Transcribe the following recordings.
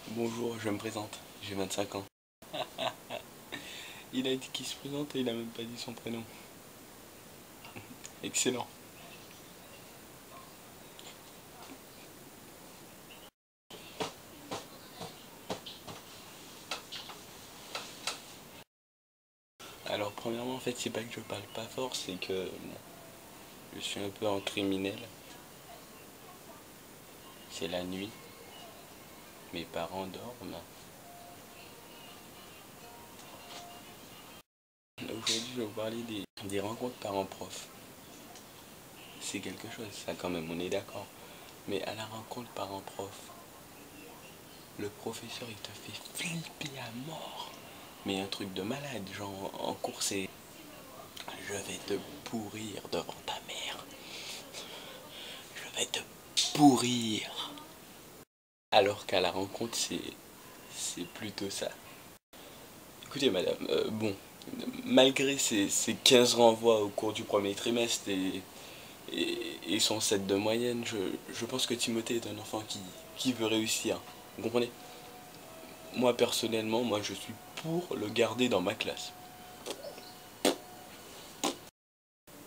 Bonjour, je me présente, j'ai 25 ans. Il a dit qu'il se présente et il a même pas dit son prénom. Excellent. Alors premièrement, en fait, c'est pas que je parle pas fort, c'est que je suis un peu en criminel. C'est la nuit, mes parents dorment. Aujourd'hui, je vais vous parler des rencontres parents-prof. C'est quelque chose, ça quand même, on est d'accord. Mais à la rencontre parents-prof, le professeur il te fait flipper à mort. Mais un truc de malade, genre en cours c'est je vais te pourrir devant ta mère. Je vais te pourrir. Alors qu'à la rencontre c'est plutôt ça. Écoutez madame, bon, malgré ces 15 renvois au cours du premier trimestre et son 7 de moyenne, je pense que Timothée est un enfant qui veut réussir. Vous comprenez? Moi personnellement, moi je suis pour le garder dans ma classe.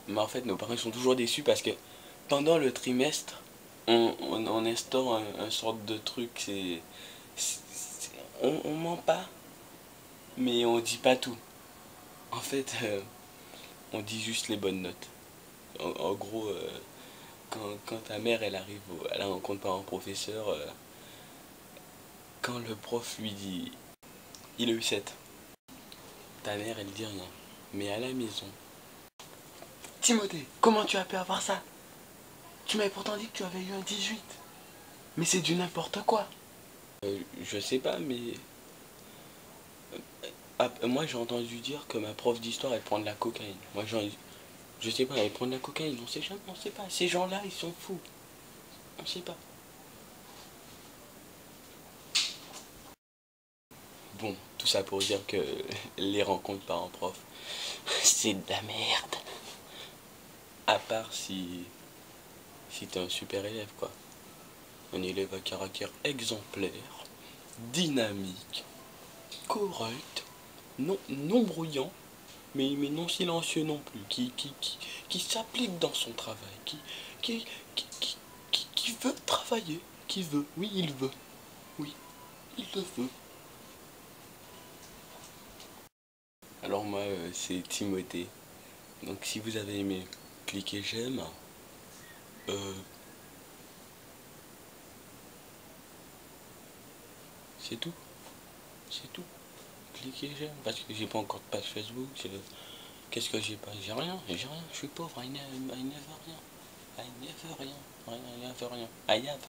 Mais en fait, nos parents sont toujours déçus parce que pendant le trimestre, on instaure un sorte de truc. On ment pas, mais on dit pas tout. En fait, on dit juste les bonnes notes. En gros, quand ta mère elle arrive à la rencontre parent-professeur, quand le prof lui dit il a eu 7, ta mère elle dit rien. Mais à la maison, Timothée, comment tu as pu avoir ça? Tu m'avais pourtant dit que tu avais eu un 18. Mais c'est du n'importe quoi. Je sais pas, mais moi j'ai entendu dire que ma prof d'histoire elle prend de la cocaïne. Je sais pas, elle prend de la cocaïne, on sait jamais, on sait pas. Ces gens-là ils sont fous, on sait pas. Bon, tout ça pour dire que les rencontres parents-prof, c'est de la merde. À part si t'es un super élève quoi. Un élève à caractère exemplaire, dynamique, correct, non bruyant, mais non silencieux non plus, qui s'applique dans son travail, qui, qui veut travailler, qui veut, oui, il le veut. Alors moi, c'est Timothée. Donc si vous avez aimé, cliquez j'aime. Euh, c'est tout, c'est tout. Cliquez j'aime, parce que j'ai pas encore de page Facebook. Qu'est-ce que j'ai pas? J'ai rien, je suis pauvre, I never rien. I never rien, rien, I have rien. I have